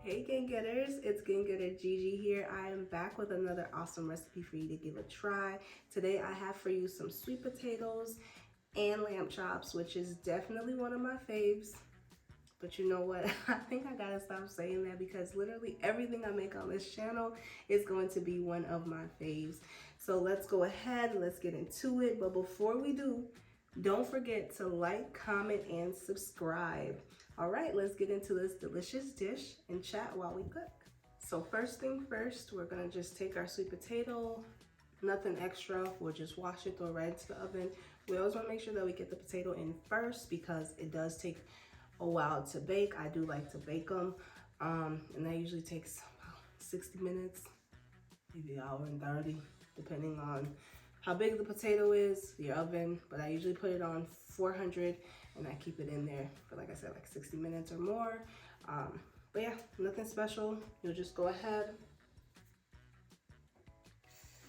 Hey gang getters, it's gang getter Gigi here. I am back with another awesome recipe for you to give a try. Today I have for you some sweet potatoes and lamb chops, which is definitely one of my faves. But you know what? I think I gotta stop saying that because literally everything I make on this channel is going to be one of my faves. So let's go ahead, let's get into it. But before we do, don't forget to like, comment, and subscribe. All right, let's get into this delicious dish and chat while we cook. So first thing first, we're gonna just take our sweet potato, nothing extra. We'll just wash it, throw it right into the oven. We always wanna make sure that we get the potato in first because it does take a while to bake. I do like to bake them, and that usually takes about 60 minutes, maybe an hour and 30, depending on how big the potato is, the oven, but I usually put it on 400 and I keep it in there for, like I said, like 60 minutes or more. But yeah, nothing special. You'll just go ahead,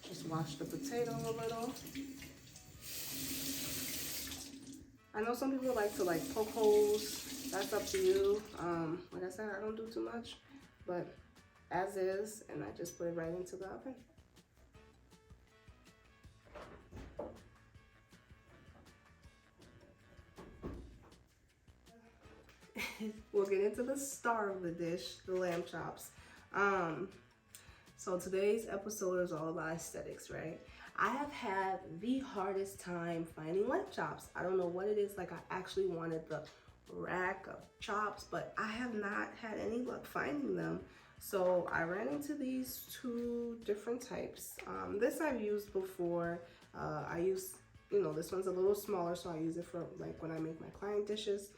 just wash the potato a little. I know some people like to poke holes. That's up to you. Like I said, I don't do too much, but as is, and I just put it right into the oven. We'll get into the star of the dish, the lamb chops. So today's episode is all about aesthetics, right? I have had the hardest time finding lamb chops. I don't know what it is. Like, I actually wanted the rack of chops, but I have not had any luck finding them. So I ran into these two different types. This I've used before. I use, this one's a little smaller, so I use it for like when I make my client dishes.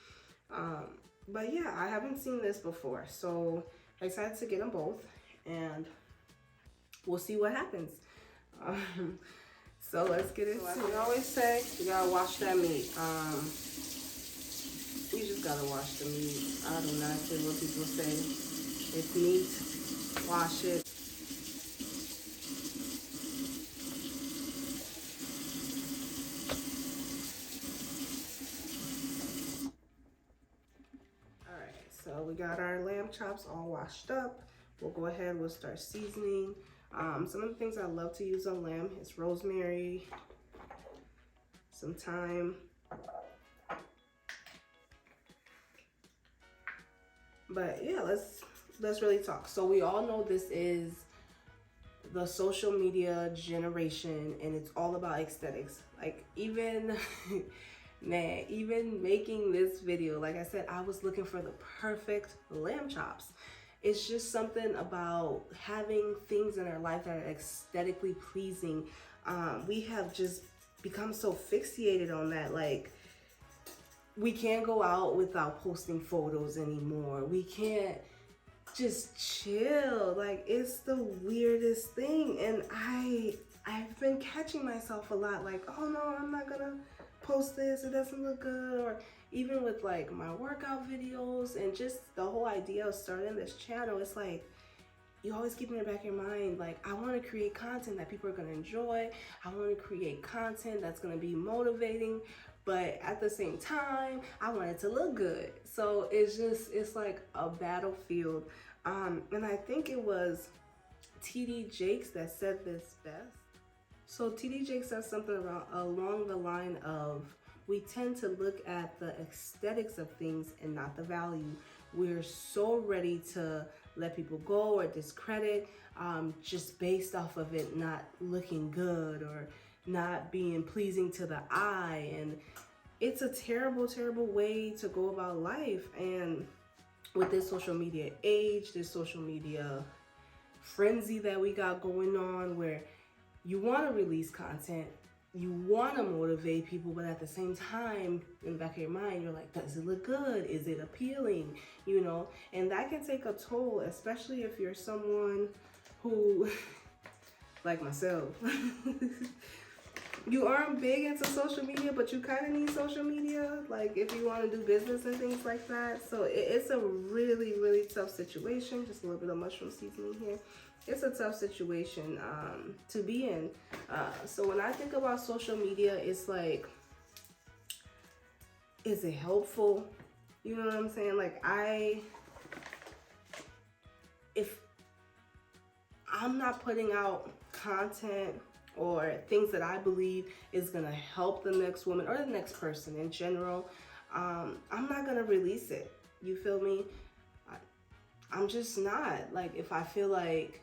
But yeah, I haven't seen this before, so I decided to get them both, and we'll see what happens. So let's get into it. Like we always say, you gotta wash that meat. You just gotta wash the meat. I do not care what people say. It's meat, wash it. So we got our lamb chops all washed up. We'll go ahead, we'll start seasoning. Some of the things I love to use on lamb is rosemary, some thyme. But yeah, let's really talk. So we all know this is the social media generation and it's all about aesthetics. Like even man, even making this video, like I said, I was looking for the perfect lamb chops. It's just something about having things in our life that are aesthetically pleasing. We have just become so fixated on that. Like, we can't go out without posting photos anymore. We can't just chill. Like, it's the weirdest thing. And I've been catching myself a lot like, oh no, I'm not gonna post this, it doesn't look good. Or even with like my workout videos and just the whole idea of starting this channel, it's like you always keep in the back of your mind, like, I want to create content that people are going to enjoy. I want to create content that's going to be motivating, but at the same time I want it to look good. So it's like a battlefield. And I think it was TD Jakes that said this best. So TD Jakes says something along the line of, we tend to look at the aesthetics of things and not the value. We're so ready to let people go or discredit just based off of it not looking good or not being pleasing to the eye. And it's a terrible, terrible way to go about life. And with this social media age, this social media frenzy that we got going on, where you want to release content, you want to motivate people, but at the same time, in the back of your mind, you're like, does it look good? Is it appealing? And that can take a toll, especially if you're someone who, like myself, you aren't big into social media, but you kind of need social media, like if you want to do business and things like that. So it's a really, really tough situation. Just a little bit of mushroom seasoning here. It's a tough situation to be in. So when I think about social media, it's like, is it helpful? You know what I'm saying? Like, I'm not putting out content or things that I believe is gonna help the next woman or the next person in general, I'm not gonna release it. You feel me? I'm just not. Like, if I feel like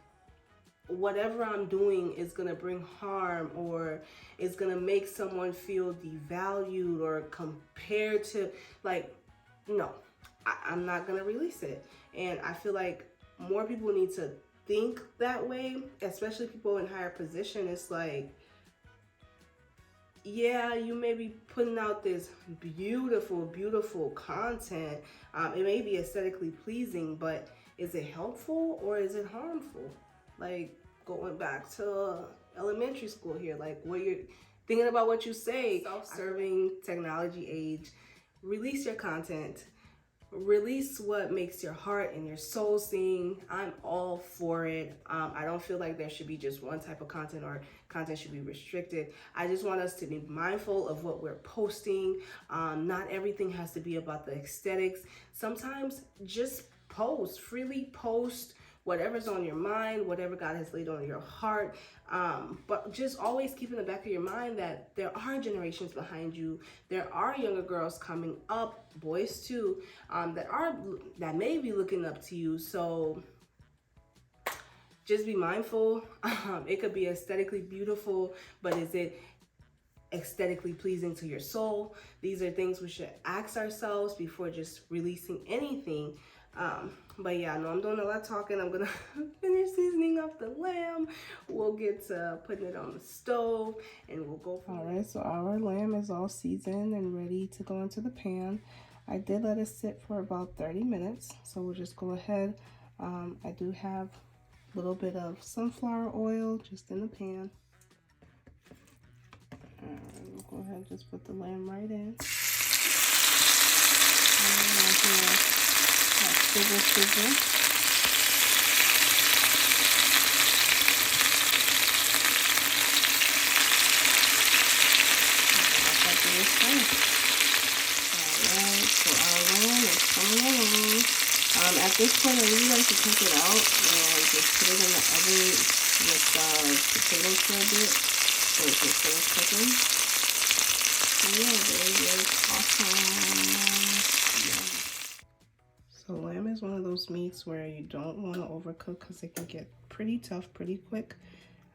whatever I'm doing is gonna bring harm or is gonna make someone feel devalued or compared to, like, no, I'm not gonna release it. And I feel like more people need to think that way, especially people in higher position. It's like, yeah, you may be putting out this beautiful, beautiful content. It may be aesthetically pleasing, but is it helpful or is it harmful? Like, going back to elementary school here, like, what you're thinking about what you say. Self-serving technology age, release your content. Release what makes your heart and your soul sing. I'm all for it. I don't feel like there should be just one type of content or content should be restricted. I just want us to be mindful of what we're posting. Not everything has to be about the aesthetics. Sometimes just post, freely post whatever's on your mind, whatever God has laid on your heart. But just always keep in the back of your mind that there are generations behind you. There are younger girls coming up, boys too, that may be looking up to you. So just be mindful. It could be aesthetically beautiful, but is it aesthetically pleasing to your soul? These are things we should ask ourselves before just releasing anything. But yeah, no, I'm doing a lot of talking. I'm gonna finish seasoning up the lamb. We'll get to putting it on the stove and we'll go from there. All right, so our lamb is all seasoned and ready to go into the pan. I did let it sit for about 30 minutes, so we'll just go ahead. I do have a little bit of sunflower oil just in the pan. All right, we'll go ahead and just put the lamb right in. Sizzle. Alright, so our lamb is coming along. At this point, I really like to take it out and just put it in the oven with potatoes for a bit so it can finish cooking. So yeah, there it is. Awesome. Yeah. So lamb is one of those meats where you don't want to overcook because it can get pretty tough pretty quick.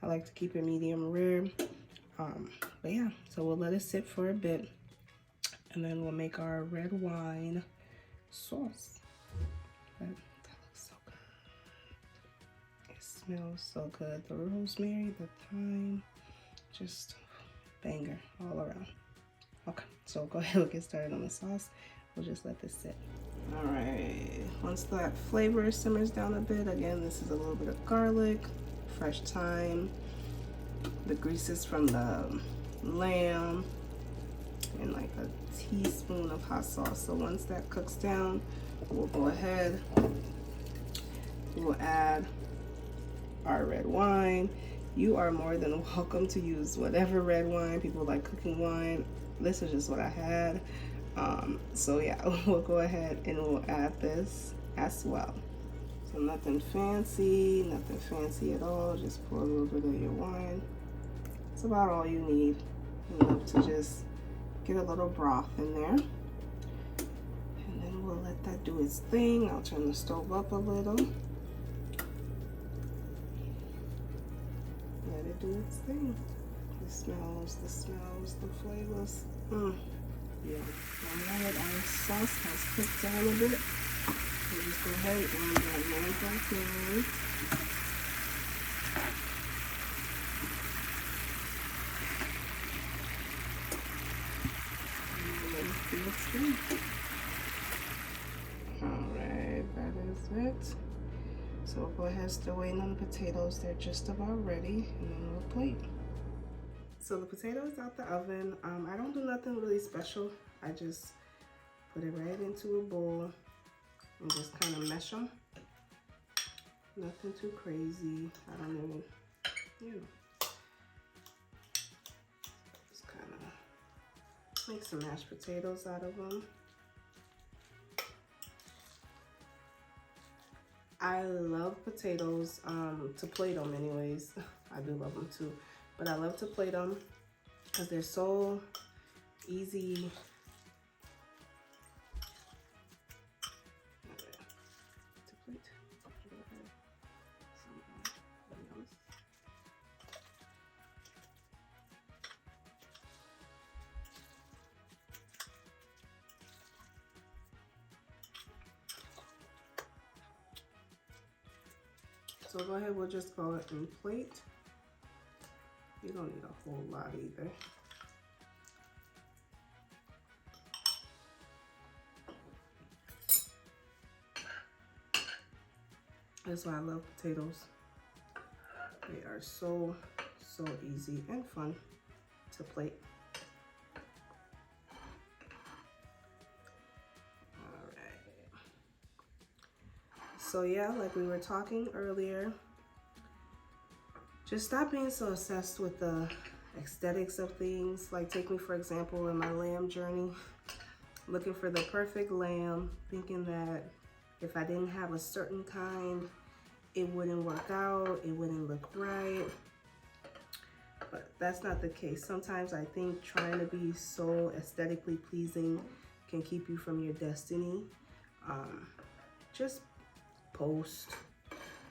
I like to keep it medium rare. But yeah, so we'll let it sit for a bit and then we'll make our red wine sauce. That looks so good. It smells so good. The rosemary, the thyme, just banger all around. Okay, so go ahead and get started on the sauce. We'll just let this sit. All right, once that flavor simmers down a bit, again, this is a little bit of garlic, fresh thyme, the greases from the lamb, and like a teaspoon of hot sauce. So once that cooks down, we'll go ahead, we'll add our red wine. You are more than welcome to use whatever red wine. People like cooking wine. This is just what I had. So yeah, we'll go ahead and we'll add this as well. So nothing fancy at all. Just pour a little bit of your wine. It's about all you need. Enough to just get a little broth in there. And then we'll let that do its thing. I'll turn the stove up a little. Let it do its thing. The smells, the flavors. Yeah, now that our sauce has cooked down a bit, we'll just go ahead and add that lamb back in. Alright, that is it. So we'll go ahead and still waiting on the potatoes. They're just about ready, and then we'll plate. So the potatoes out the oven. I don't do nothing really special. I just put it right into a bowl and just kind of mesh them. Nothing too crazy. I don't even, you know. Just kind of make some mashed potatoes out of them. I love potatoes to plate them anyways. I do love them too, but I love to plate them because they're so easy. To plate. So go ahead, we'll just go ahead and plate. You don't need a whole lot either. That's why I love potatoes. They are so easy and fun to plate. All right. So yeah, like we were talking earlier, just stop being so obsessed with the aesthetics of things. Like take me for example in my lamb journey, looking for the perfect lamb, thinking that if I didn't have a certain kind, it wouldn't work out, it wouldn't look right. But that's not the case. Sometimes I think trying to be so aesthetically pleasing can keep you from your destiny. Just post,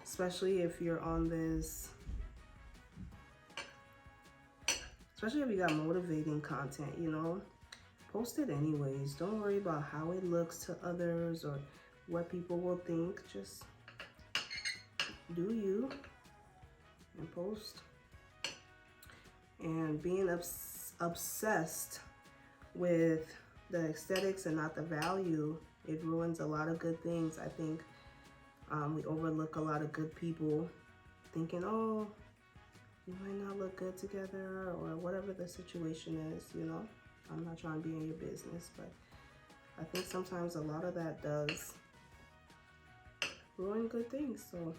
especially if you're on this, especially if you got motivating content, you know, post it anyways. Don't worry about how it looks to others or what people will think. Just do you and post. And being obsessed with the aesthetics and not the value, it ruins a lot of good things. I think we overlook a lot of good people thinking, oh, we might not look good together or whatever the situation is, you know. I'm not trying to be in your business, but I think sometimes a lot of that does ruin good things. So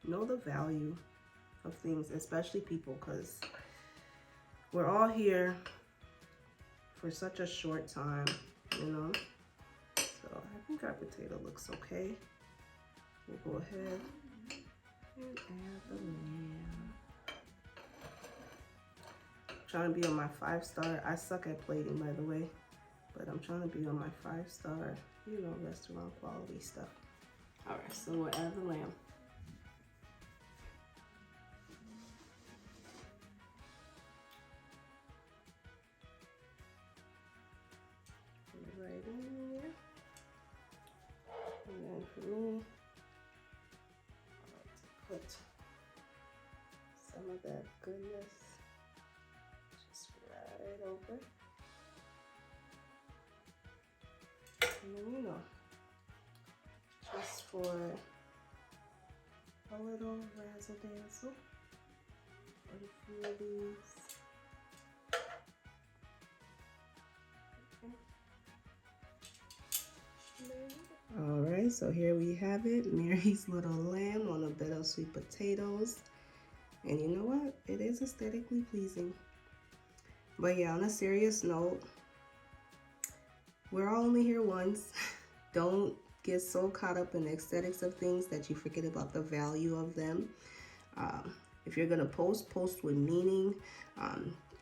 know the value of things, especially people, because we're all here for such a short time, you know. So I think our potato looks okay. We'll go ahead and add the lamb. Trying to be on my 5-star. I suck at plating, by the way, but I'm trying to be on my 5-star, you know, restaurant quality stuff. All right, so we'll add the lamb. Right in there. And then for me, I like to put some of that goodness just right over. And then, you know, just for a little razzle dazzle, put a few of these. All right, so here we have it, Mary's little lamb on a bed of sweet potatoes. And you know what? It is aesthetically pleasing. But yeah, on a serious note, we're all only here once. Don't get so caught up in the aesthetics of things that you forget about the value of them. If you're gonna post, post with meaning.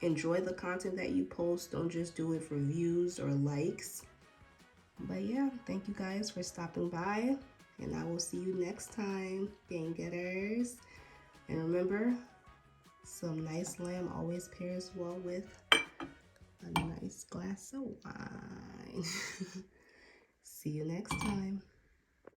Enjoy the content that you post. Don't just do it for views or likes. But yeah, thank you guys for stopping by, and I will see you next time, gang getters. And remember, some nice lamb always pairs well with a nice glass of wine. See you next time.